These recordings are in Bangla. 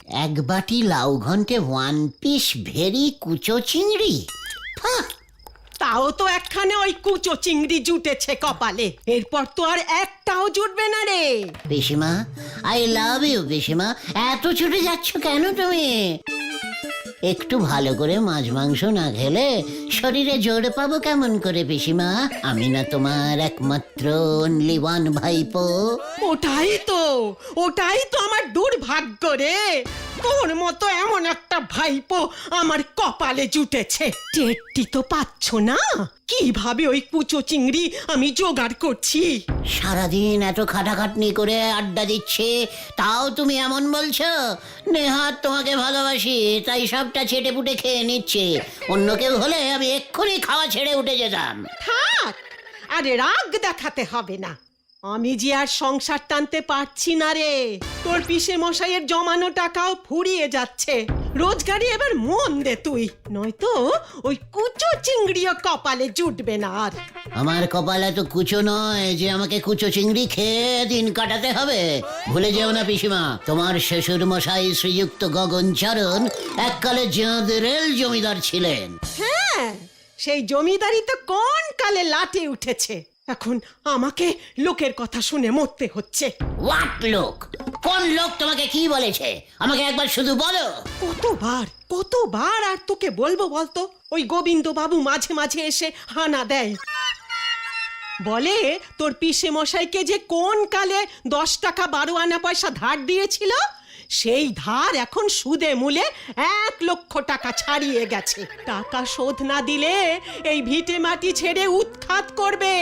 এক বাটি লাউ ঘন্টে 1 পিস ভেরি কুচো চিংড়ি। তাও তো একখানে ওই কুচো চিংড়ি জুটেছে কপালে, এরপর তো আর একটাও জুটবে না রে। পিসিমা, আই লাভ ইউ পিসিমা। এত ছুটে যাচ্ছ কেন তুমি? একটু ভালো করে মাছ মাংস না খেলে শরীরে জোর পাবো কেমন করে পিসিমা? আমি না তোমার একমাত্র অনলি ওয়ান ভাইপো। ওটাই তো আমার দুর্ভাগ্য রে। তোর মতো এমন একটা ভাইপো আমার কপালে জুটেছে। টেরটি তো পাচ্ছ না কিভাবে ওই কুচো চিংড়ি আমি জোগাড় করছি। সারাদিন এত খাটাখাটনি করে আড্ডা দিচ্ছে, তাও তুমি এমন বলছো? নেহাত তোমাকে ভালোবাসি তাই সবটা ছেটে পুটে খেয়ে নিচ্ছে। অন্য কেউ হলে আমি এক্ষুনি খাওয়া ছেড়ে উঠে যেতাম। থাক, আরে রাগ দেখাতে হবে না। আমি যে আর সংসার টানতে পারছি না রে। তোর পিসে মশাইয়ের জমানো টাকাও ফুরিয়ে যাচ্ছে। রোজগারি এবার মন দে তুই, নয়তো ওই কুচো চিংড়িও কপালে জুটবে না আর। আমার কপাল এত কুচো নয় যে আমাকে কুচো চিংড়ি খেয়ে দিন কাটাতে হবে। ভুলে যেও না পিসিমা, তোমার শ্বশুর মশাই শ্রীযুক্ত গগনচরণ এককালে জেঁদেরেল জমিদার ছিলেন। হ্যাঁ, সেই জমিদারি তো কোন কালে লাটে উঠেছে। এখন আমাকে লোকের কথা শুনে মরতে হচ্ছে। হোয়াট লোক? কোন লোক তোমাকে কি বলেছে আমাকে একবার শুধু বলো। কতবার আর তোকে বলবো বলতো? ওই গোবিন্দ বাবু মাঝে মাঝে এসে হানা দেয়, বলে তোর পিসে মশাইকে যে কোন কালে 10 টাকা 12 আনা পয়সা ধার দিয়েছিল, সেই ধার এখন সুদে মূলে 1 লক্ষ টাকা ছাড়িয়ে গেছে। টাকা শোধ না দিলে এই ভিটে মাটি ছেড়ে উৎখাত করবে।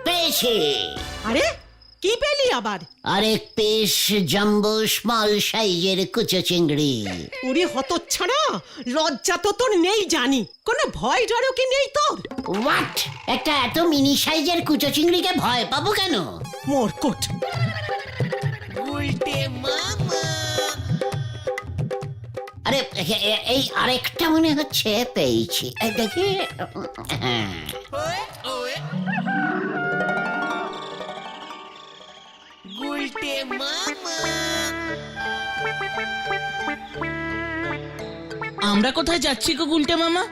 পেয়েছি। আরে কি পেলি আবার? আরেক পিস জাম্বো স্মল সাইজের কুচো চিংড়ি। উড়ি হতচ্ছাড়া, লজ্জা তো তোর নেই জানি, কোনো ভয় ডরও কি নেই তোর? হোয়াট? একটা এত মিনি সাইজের কুচো চিংড়িকে ভয় পাবো কেন? মোরকট। আরে এই আরেকটা মনে হচ্ছে পেয়েছি, দেখি। হ্যাঁ, আমরা কোথায় যাচ্ছি গো গুলটে মামা?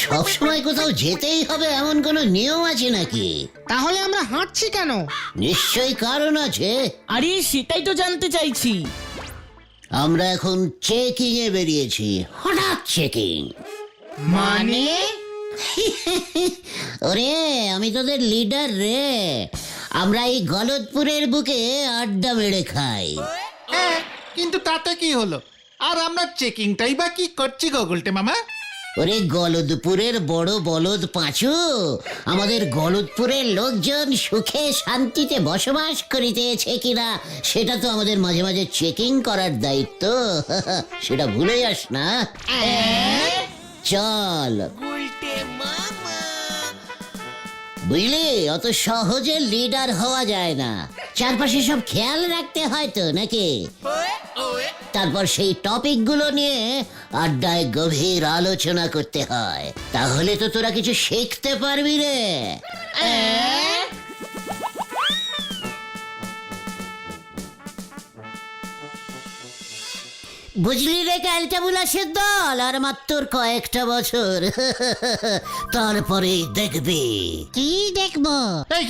সবসময় কোথাও যেতেই হবে এমন কোনো নিয়ম আছে নাকি? তাহলে আমরা হাঁটছি কেন? নিশ্চয়ই কারণ আছে। আরে সেটাই তো জানতে চাইছি। আমরা এখন চেকিং এ বেরিয়েছি। হঠাৎ চেকিং মানে? ওরে, আমি তোদের লিডার রে। আমরা এই গলদপুরের বুকে আড্ডা মেরে খাই। কিন্তু তাতে কি হলো? আর আমরা চেকিংটাই বা কি করছি গো গুলটে মামা? ওরে গলদপুরের বড় বলদ পাঁচু, আমাদের গলদপুরের লোকজন সুখে শান্তিতে বসবাস করিতেছে কিনা সেটা তো আমাদের মাঝে মাঝে চেকিং করার দায়িত্ব। সেটা ভুলে যাস না। চল। বুঝলি, অত সহজে লিডার হওয়া যায় না। চারপাশে সব খেয়াল রাখতে হয় তো নাকি? তারপর সেই টপিক গুলো নিয়ে আড্ডায় গভীর আলোচনা করতে হয়, তাহলে তো তোরা কিছু শিখতে পারবি রে। বুঝলি রে ক্যালটাবুলাসের দল, আর মাত্র কয়েকটা বছর, তারপরে দেখবি। কি দেখবো? এই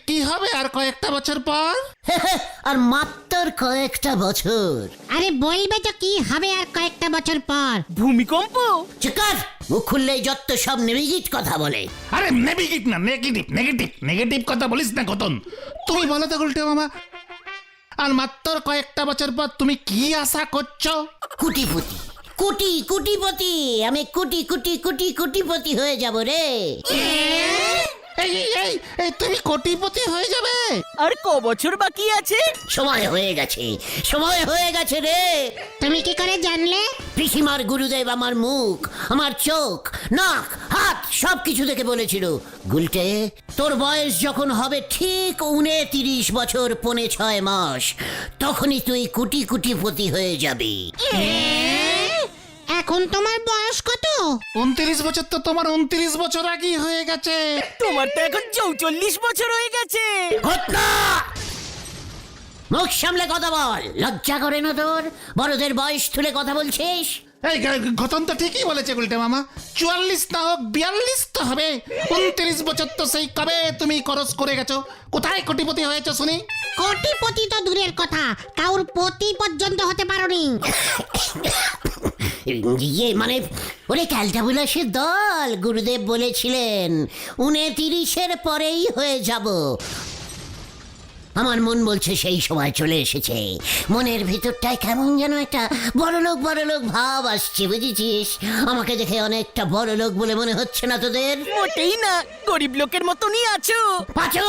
কি হবে আর কয়েকটা বছর পর? আর মাত্র কয়েকটা বছর। আরে বলবে তো কি হবে আর কয়েকটা বছর পর? ভূমিকম্প? চিকার, মুখ খুললেই যত সব নেভিজিট কথা বলে। আরে নেগেটিভ না, নেগেটিভ কথা বলিস না কতন। তুমি বলো তো গুলটে মামা, আর মাত্র কয়েকটা বছর পর তুমি কি আশা করছো? কুটিপতি। আমি কুটিপতি হয়ে যাব রে। এই তুমি কোটিপতি হয়ে যাবে? আর ক বছর বাকি আছে? সময় হয়ে গেছে রে। তুমি কি করে জানলে? পিসিমার গুরুদেব আমার মুখ, আমার চোখ, নাক, হাত সবকিছু দেখে বলেছিল, গুলটে তোর বয়স যখন হবে ঠিক 29 বছর 5.6 মাস, তখনই তুই কুটিপতি হয়ে যাবি। এখন তোমার বয়স কত? 29 বছর তো তোমার 29 বছর আগেই হয়ে গেছে। তোমার তো এখন 44 বছর হয়ে গেছে। ঘটনা মুখ সামলে কথা বল, লজ্জা করে না তোর? বড়দের বয়স তুলে কথা বলছিস? এই ঘটন তো ঠিকই বলেছে গুলটে মামা, 44 না হোক 42 তো হবে। 29 বছর তো সেই কবে তুমি খরচ করে গেছো। কোথায় কোটিপতি হয়েছো শুনি? কোটিপতি তো দূরের কথা, কাউর পতি পর্যন্ত হতে পারোনি। ইয়ে মানে ওরে ক্যালটাবুলাসের দল, গুরুদেব বলেছিলেন 29-এর পরেই হয়ে যাব। আমার মন বলছে সেই সময় চলে এসেছে। মনের ভিতরটায় কেমন যেন একটা বড়লোক বড়লোক ভাব আসছে, বুঝেছিস? আমাকে দেখে অনেকটা বড়লোক বলে মনে হচ্ছে না তোদের? মোটেই না, গরিব লোকের মতনই আছো। পাচু,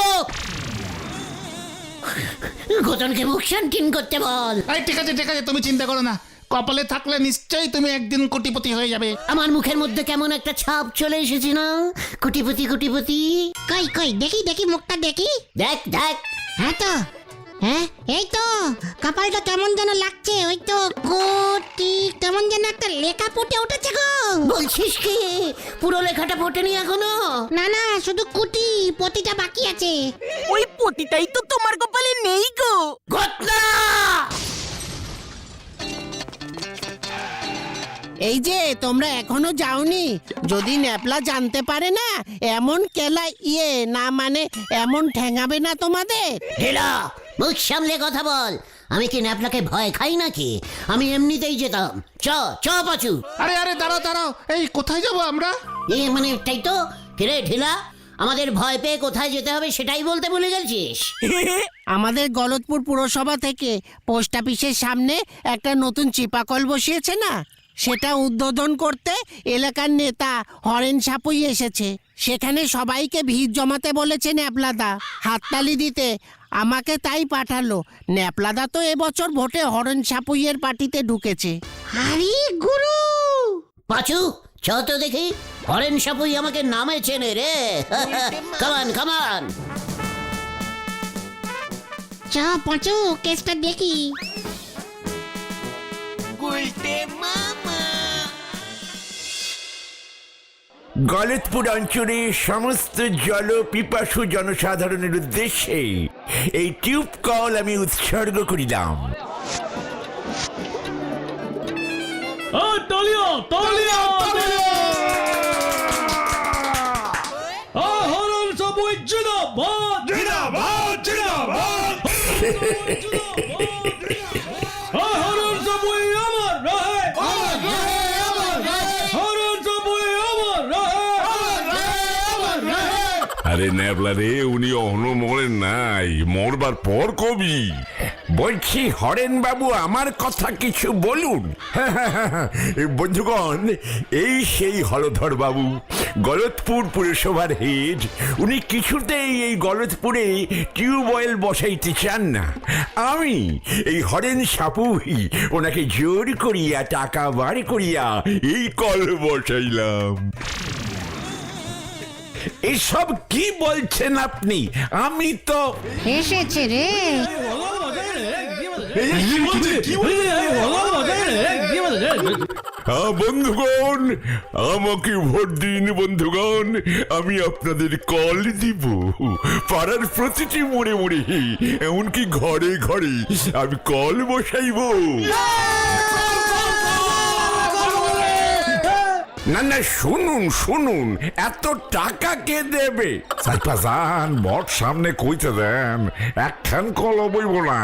ঘটনকে মুখ শান্তিন করতে বল। এই ঠিক আছে তুমি চিন্তা করো না, কপালে থাকলে নিশ্চয়ই তুমি একদিন কোটিপতি হয়ে যাবে। আমার মুখের মধ্যে কেমন একটা ছাপ চলে এসেছে না? কোটিপতি কোটিপতি। কই কই দেখি দেখি মুখটা দেখি। দেখ দেখ। হ্যাঁ তো, হ্যাঁ এই তো, কপালটা কেমন যেন লাগছে। ওই তো কোটি, কেমন যেন একটা লেখা ফুটে উঠেছে গো। বলছিস কি পুরো লেখাটা ফোটেনি এখনো? না না, শুধু কুটি, পতিটা বাকি আছে। ওই পতিটাই তো তোমার কপালে নেই গো। ঘটনা এই যে তোমরা এখনো যাওনি, যদি ন্যাপলা জানতে পারে না এমন কেলা না মানে এমন ঠেঙাবে না তোমাদের। ঢেলা, মুখ সামলে কথা বল। আমি কি ন্যাপলাকে ভয় খাই নাকি? আমি এমনিতেই যেতাম। চ চ পাচু। আরে দাঁড়াও, এই কোথায় যাবো আমরা? মানে তাই তো। ফিরে ঢিলা, আমাদের ভয় পেয়ে কোথায় যেতে হবে সেটাই বলতে ভুলে গেছিস? আমাদের গলতপুর পুরসভা থেকে পোস্ট অফিসের সামনে একটা নতুন চিপাকল বসিয়েছে না, সেটা উদ্বোধন করতে এলাকার নেতা হরেন সাপুই এসেছে। সেখানে সবাইকে ভিড় জমাতে বলেছে ন্যাপলাদা, হাততালি দিতে। আমাকে তাই পাঠালো। ন্যাপলাদা তো এবছর ভোটে হরেন সাপুইয়ের পার্টিতে ঢুকেছে। আরে গুরু, পাচু, চ তো দেখি। হরেন সাপুই আমাকে নামে চেনে রে। কামান কামান। চ পাঁচু, কেসটা দেখি। গলতপুর অঞ্চলের সমস্ত জল পিপাসু জনসাধারণের উদ্দেশ্যে এই টিউব কল আমি উৎসর্গ করিলাম। আরে ন্যাবলা রে, উনি অহনো মরেন নাই, মরবার পর কবি। বলছি হরেন বাবু আমার কথা কিছু বলুন। বন্ধুগণ, এই সেই হলধর বাবু, গলতপুর পুরসভার হেড। উনি কিছুতেই এই গলতপুরে টিউবওয়েল বসাইতে চান না। আমি এই হরেন সাপুই ওনাকে জোর করিয়া টাকা বার করিয়া এই কল বসাইলাম। এসব কি বলছেন আপনি? আমি তো এসেছে রে। বন্ধুগণ, আমাকে ভোট দিন বন্ধুগণ, আমি আপনাদের কল দিব। পাড়ার প্রতিটি মোড়ে মোড়ে, এমনকি ঘরে ঘরে আমি কল বসাইব। না শুনুন, এত টাকা কে দেবে? সাইপাজান, ভোট সামনে কইতে দেন, একখান কল বইব না।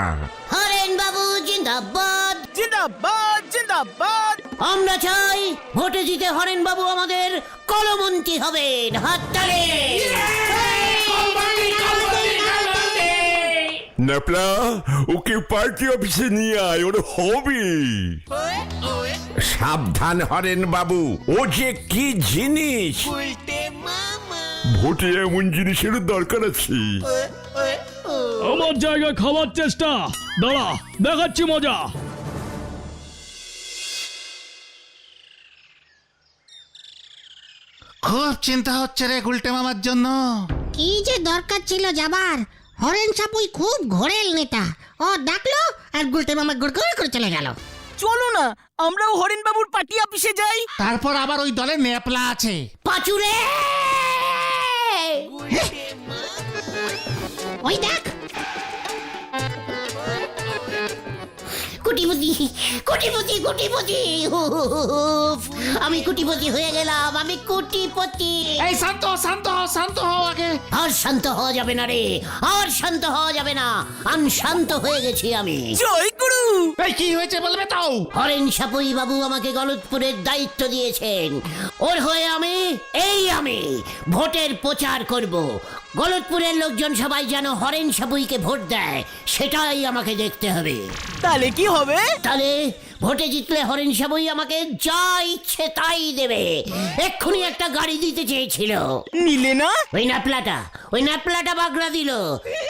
হরেন বাবু জিন্দাবাদ। জিন্দাবাদ জিন্দাবাদ। আমরা চাই ভোটে জিতে হরেন বাবু আমাদের কলমন্ত্রী হবেন। হাততালি। ন্যাপলা, ওকে পার্টি অফিসে নিয়ে আয়, ওর হবে। সাবধান হরেন বাবু, ও যে কি জিনিস। ভোটে এমন জিনিসের দরকার আছে। আমার জায়গায় খাওয়ার চেষ্টা, দাঁড়া দেখাচ্ছি মজা। খুব চিন্তা হচ্ছে রে গুলটে মামার জন্য। কি যে দরকার ছিল যাবার। হরেন সাপুই খুব ঘোরেল নেতা। ও ডাকলো আর গুলটে মামা গুড় করে চলে গেল। চলো না, আমরাও হরেন বাবুর পার্টি অফিসে যাই। তারপর আবার ওই দলে ন্যাপলা আছে। পাচুরে, ওই দেখ, কোটিপতি কোটিপতি কোটিপতি উফ, আমি কোটিপতি হয়ে গেলাম, আমি কোটিপতি। এই শান্ত হও, শান্ত হও, শান্ত হও আগে। আর শান্ত হওয়া যাবে না রে, আর শান্ত হওয়া যাবে না, শান্ত হয়ে গেছি আমি। জয় গুরু। এই কি হয়েছে বলবে তো? হরেন সাপুই বাবু আমাকে গলতপুরের দায়িত্ব দিয়েছেন। ওর হয়ে আমি ভোটের প্রচার করব। গলতপুরের লোকজন সবাই যেন হরেন সাপুইকে ভোট দেয়, সেটাই আমাকে দেখতে হবে। তাহলে কি হবে? তাহলে ভোটে জিতলে হরেন সাপুই আমাকে যা ইচ্ছে তাই দেবে। এক্ষুনি একটা গাড়ি দিতে চেয়েছিল, নিলে না? ওই ন্যাপলাটা বাগড়া দিল,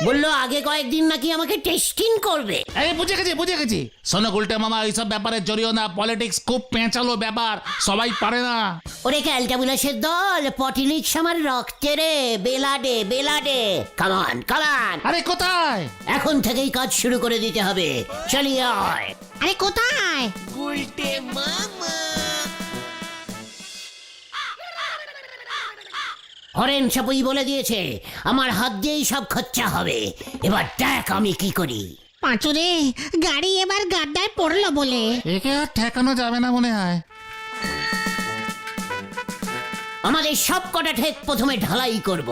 বললো আগে কয়েকদিন নাকি আমাকে টেস্টিং করবে। এই বুঝে গেছি। শোনো গুলটে মামা, এইসব ব্যাপারে জড়িও না। পলিটিক্স খুব পেঁচালো ব্যাপার, সবাই পারে না। ওরে ক্যালটাবুলাসের দল, পটিলিক্স আমার রক্তে রে, বেলাডে। কামান। আরে কোথায়? এখন থেকেই কাজ শুরু করে দিতে হবে, চলিয়ে আয়। আরে কোথায়? হরেন সাপুই বলে দিয়েছে আমার হাত দিয়েই সব খরচা হবে। এবার দেখ আমি কি করি। পাঁচুরে, গাড়ি এবার গাড্ডায় পড়লো বলে। একে আর ঠেকানো যাবে না মনে হয়। আমাদের সব কটা ঠেক প্রথমে ঢালাই করব,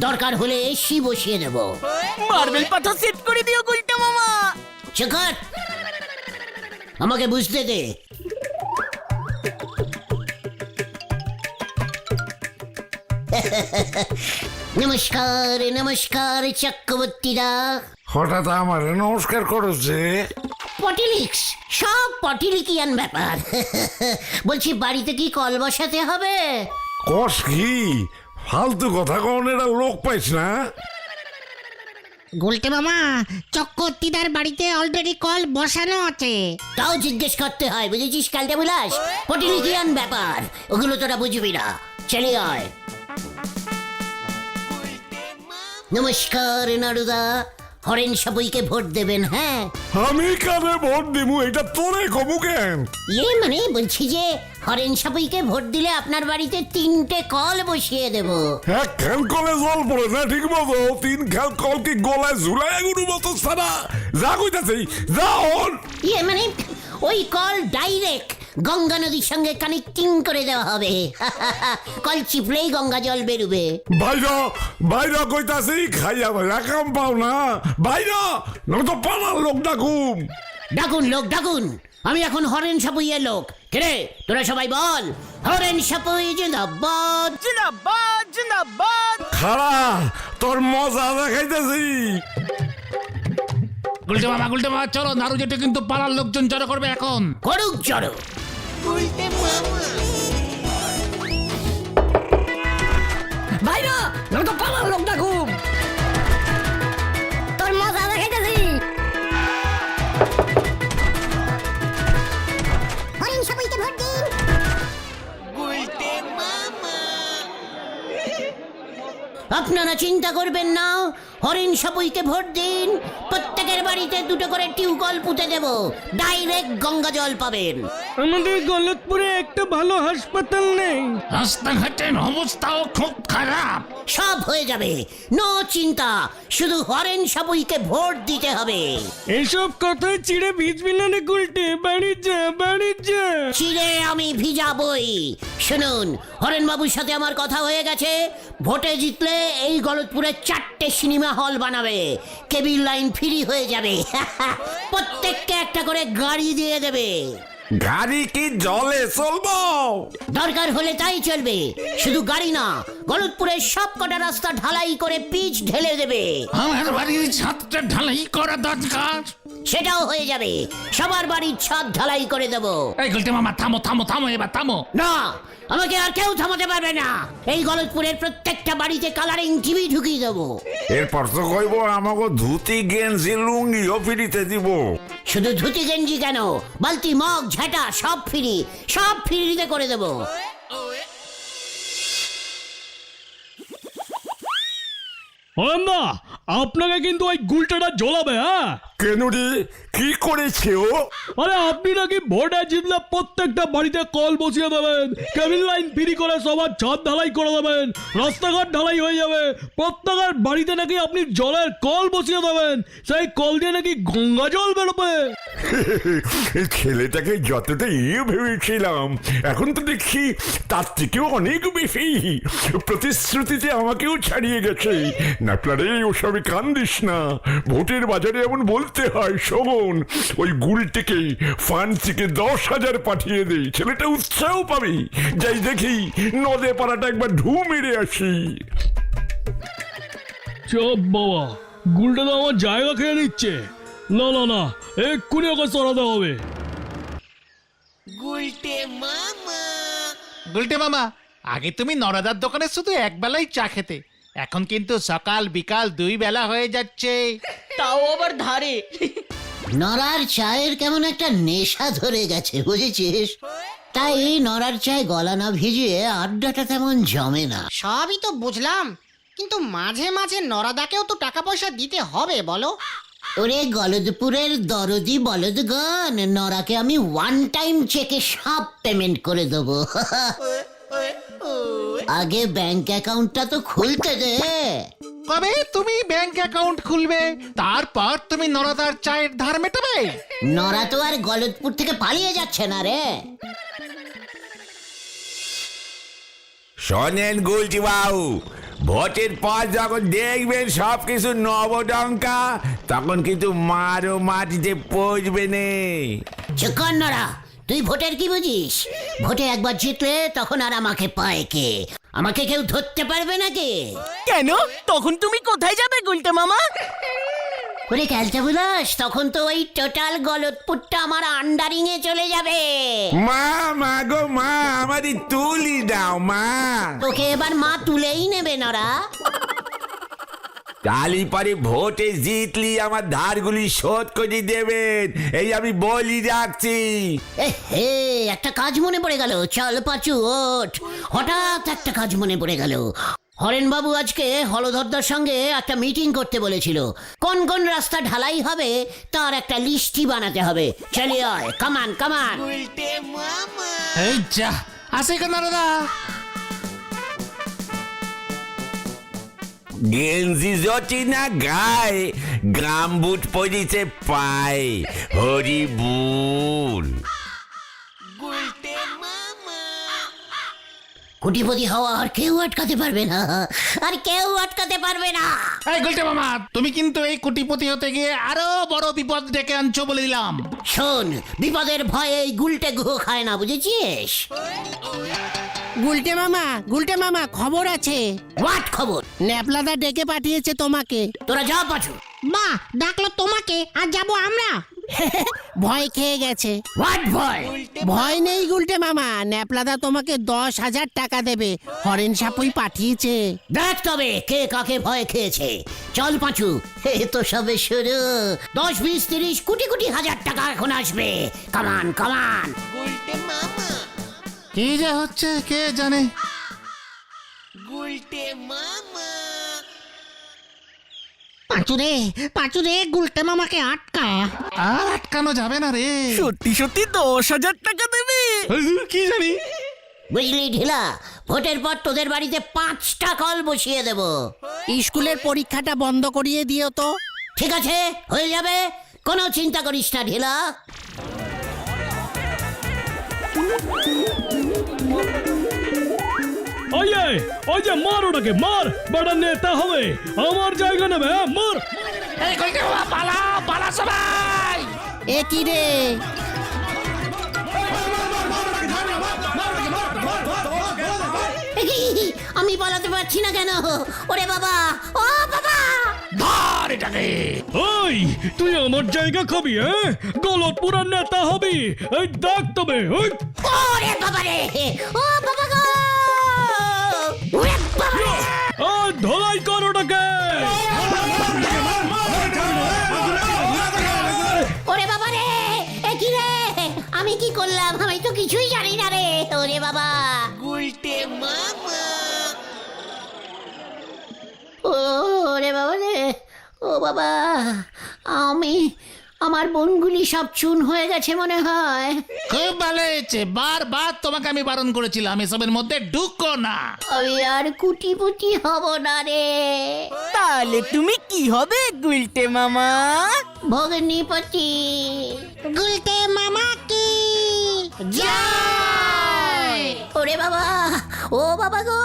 দরকার হলে এসি বসিয়ে দেব। মার্বেল পাথর সেট করে দিও গুলটা মামা। চকর, আমাকে বুঝতে দে। নমস্কার চক্রবর্তীরা। হঠাৎ আমার নমস্কার করেছে। পটিলিক্স, সব পটিলিকিয়ান ব্যাপার। বলছি বাড়িতে কি কল বসাতে হবে? কস কি ফালতু কথা কন, এরা লোক পাইছ না। গুলটে মামা, চক্রবর্তীদার বাড়িতে অলরেডি কল বসানো আছে। তাও জিজ্ঞেস করতে হয়, বুঝেছিস ক্যালটাবুলাস? পটিলিকিয়ান ব্যাপার, ওগুলো তোরা বুঝবি না। চলে আয়। নমস্কার নারুদা, হরেন সাপুইকে ভোট দেবেন? হ্যাঁ। আমি কানে ভোট দিমু এটা তোরে কমু কেন? মানে বলছি যে হরেন সাপুইকে ভোট দিলে আপনার বাড়িতে 3টে কল বসিয়ে দেব। এক খেল কলে জল পড়ে না ঠিক মতো, 3 খেল কল কি গলায় ঝুলাই গুরু মতো সারা যা কইতাছি যা হন। মানে ওই কল ডাইরেক্ট গঙ্গা নদীর সঙ্গে কানেক্টিং করে দেওয়া হবে। কল চিপলেই গঙ্গা জল বেরোবে। বাইরা কইতাছি খাইয়া ভাইয়া কাম পাও না। বাইরা নয়তো পাড়ার লোক ডাকুন। আমি এখন হরেন সাপুইয়ের লোক। কে তোরা সবাই বল, হরেন সাপুই জিন্দাবাদ। জিন্দাবাদ। খাড়া তোর মজা দেখাইতেছি। গুলটে মামা চলো, নাড়ু যেটা কিন্তু পাড়ার লোকজন জড়ো করবে এখন। করুক জড়ো। ভাইরা, নয়তো পালার লোক ডাকুম। তোর মজা দেখাইতেছি। হরেন সাপুইকে ভোট দিন। আপনারা চিন্তা করবেন না, হরেন সাপুইকে ভোট দিন। প্রত্যেকের বাড়িতে 2টো করে টিউবকল পুঁতে দেব, ডাইরেক্ট গঙ্গা জল পাবেন। আমাদের গলতপুরে একটা ভালো হাসপাতাল নেই। রাস্তাঘাটের অবস্থাও খুব খারাপ। সব হয়ে যাবে, নো চিন্তা, শুধু হরেন সাপুইকে ভোট দিতে হবে। এইসব কথায় চিড়ে ভিজবি না রে গুলটে, বাড়ি যা। চিরে আমি ভিজাবই। শুনুন, হরেন বাবুর সাথে আমার কথা হয়ে গেছে। ভোটে জিতলে এই গলতপুরে 4টে সিনেমা হল বানাবে, কেবিল লাইন ফ্রি হয়ে যাবে। প্রত্যেককে একটা করে গাড়ি দিয়ে দেবে। গাড়ি কি জলে চলবো? দরকার হলে তাই চলবে। শুধু গাড়ি না, গলতপুরের সব কটা রাস্তা ঢালাই করে পিচ ঢেলে দেবে। আমার বাড়ির ছাদটা ঢালাই করা দরকার। সেটাও হয়ে যাবে, সবার বাড়ির ছাদ ঢালাই করে দেব। এই গুলটে মামা থামো এবার থামো। না, আমাকে আর কেউ থামাতে পারবে না। এই গলতপুরের প্রত্যেকটা বাড়িতে কালারিং টিভি ঢুকিয়ে দেবো। এরপর তো কইব আমাকে ধুতি গেঞ্জি লুঙ্গিও ফিরিতে দিব। শুধু ধুতি গেঞ্জি কেন, বালতি মগ ঝাঁটা সব ফ্রিতে করে দেবো। হরেন্দা, আপনাকে কিন্তু ওই গুলটাটা জ্বলাবে। হ্যাঁ, কেন রে কি করেছে ও? আরে আপনি নাকি ভোটে জিতলে প্রত্যেকটা বাড়িতে কল বসিয়ে দেবেন, কেবিল লাইন ফ্রি করে সবার ছাদ ঢালাই করে দেবেন, রাস্তাঘাট ঢালাই হয়ে যাবে, প্রত্যেকের বাড়িতে নাকি আপনি জলের কল বসিয়ে দেবেন, সেই কল দিয়ে নাকি গঙ্গা জল বেরোবে। ছেলেটাকে যতটা ভেবেছিলাম এখন তো দেখছি তার থেকেও অনেক বেশি। প্রতিশ্রুতিতে আমাকেও ছাড়িয়ে গেছে। ন্যাপলারে ওসবে কান দিস না, ভোটের বাজারে এমন বলতে হয়। শোন, ওই গুলটিকে ফান্ড থেকে 10,000 পাঠিয়ে দেই, ছেলেটা উৎসাহ পাবে। যাই দেখি নদে পাড়াটা একবার ঢু মেরে আসি। চপ বাবা, গুলটা তো আমার জায়গা খেয়ে নিচ্ছে। না না না, এক্ষুনি ওকে সরাতে হবে। গুলটে মামা, আগে তুমি নরাদার দোকানে শুধু একবেলাই চা খেতে, এখন কিন্তু সকাল বিকাল 2 বেলা হয়ে যাচ্ছে। তাও আবার ধারে। নরার চায়ের কেমন একটা নেশা ধরে গেছে, বুঝেছিস? তাই নরার চায় গলা না ভিজিয়ে আড্ডাটা তেমন জমে না। সবই তো বুঝলাম, কিন্তু মাঝে মাঝে নরাদাকেও তো টাকা পয়সা দিতে হবে বলো। ওরে গলদপুরের দরদি বলদগণ, নরাকে আমি ওয়ান টাইম চেকে সব পেমেন্ট করে দেবো। আগে ব্যাংক অ্যাকাউন্টটা তো খুলতে দে। কবে তুমি ব্যাংক অ্যাকাউন্ট খুলবে, তারপর তুমি নরাদার চায়ের ধার মেটাবে? নরা তো আর গলদপুর থেকে পালিয়ে যাচ্ছে না রে। শোনেন গুলটি বাবু, ভোটের পর যখন দেখবেন সবকিছু নবডঙ্কা, তখন কিন্তু মারো মাটিতে পৌঁছবে নে। চুপ কর নরা, তুই ভোটের কি বুঝিস? ভোটে একবার জিতলে তখন আর আমাকে পায় কে? আমাকে কেউ ধরতে পারবে নাকি? কেন? তখন তুমি কোথায় যাবে গুলটে মামা? ওরে ক্যালটা বুলাস, তখন তো ওই টোটাল গলদপুরটা আমার আন্ডারিং এ চলে যাবে। মা, মা গো মা, আমাদের তুলি দাও মা। তোকে এবার মা তুলেই নেবে নরা। কালি পরে ভোটে জিতলি আমার ধারগুলি শোধ করে দেবেন, এই আমি বলি রাখছি। হে, একটা কাজ মনে পড়ে গেল। চল পাচু ওঠ, হঠাৎ একটা কাজ মনে পড়ে গেল। হরেনবাবু আজকে হলধরদার সঙ্গে একটা মিটিং করতে বলেছিল। কোন কোন রাস্তা ঢালাই হবে তার একটা লিস্টি বানাতে হবে। চলে আয়, কামান কামান। এই যা, আসে কেন নরাদা? গেঞ্জি জটি না গায়ে, গ্রাম বুট পরিছে পায়, হরি বুল। কোটিপতি হওয়া আর কেউ আটকাতে পারবে না, আর কেউ আটকাতে পারবে না। এই গুলটে মামা, তুমি কিন্তু এই কোটিপতি হতে গিয়ে আরো বড় বিপদ ডেকে আনছো বলে দিলাম। শোন, বিপদের ভয়ে এই গুলটে গুহ খায় না, বুঝেছিস? গুলটে মামা খবর আছে। হোয়াট খবর? ন্যাপলাদা ডেকে পাঠিয়েছে তোমাকে। তোরা যা পাচু। বাহ, ডাকলো তোমাকে আর যাবো আমরা? ভয় খেয়ে গেছে। হোয়াট ভয়? ভয় নেই গুলটে মামা, ন্যাপলাদা তোমাকে 10,000 টাকা দেবে, হরেন সাপুই পাঠিয়েছে। দেখ তবে কে কাকে ভয় খেয়েছে। চল পাঁচু, এ তো সবে শুরু। 10, 20, 30 কোটি কোটি হাজার টাকা এখন আসবে। কামান কামান। কি যে হচ্ছে কে জানে। পাঁচুরে গুলটে মামাকে আটকা। আর আটকানো যাবে না রে। সত্যি সত্যি 10,000 টাকা দেবে? কি জানি। বুঝলি ঢিলা, ভোটের পর তোদের বাড়িতে 5টা কল বসিয়ে দেব। স্কুলের পরীক্ষাটা বন্ধ করিয়ে দিও তো। ঠিক আছে, হয়ে যাবে, কোনো চিন্তা করিস না ঢিলা। ওই যে মার ওটাকে, মার। বেটা নেতা হবে, আমার জায়গা নেবে। হ্যাঁ, মার। এই গুলটে মামা, পালা পালা সবাই। এ কি রে? আমি পালাতে পারছি না কেন? ওরে বাবা, ও বাবা! ধর এটাকে। ওই, তুই আমার জায়গা খাবি? হ্যাঁ, গলতপুরের নেতা হবি। এই দেখ তবে। ওই ওরে বাবা রে, ও বাবা গো! ওরে বাবা রে! ধলাই কর ওটাকে। ওরে বাবা রে, এ কি রে? আমি কি করলাম? আমি তো কিছুই জানি না রে। ওরে বাবা! ওরে বাবা রে, ও বাবা, আমার বোনগুলি সব চুন হয়ে গেছে মনে হয়। খুব ভালো হয়েছে, বারবার তোমাকে আমি বারণ করেছিলাম এসবের মধ্যে ঢুকো না। আমি আর কুটিপুটি হব না রে। তাহলে তুমি কি হবে গুলটে মামা? ভগ্নিপতি। গুলতে মামা কি জয়। ওরে বাবা, ও বাবা গো,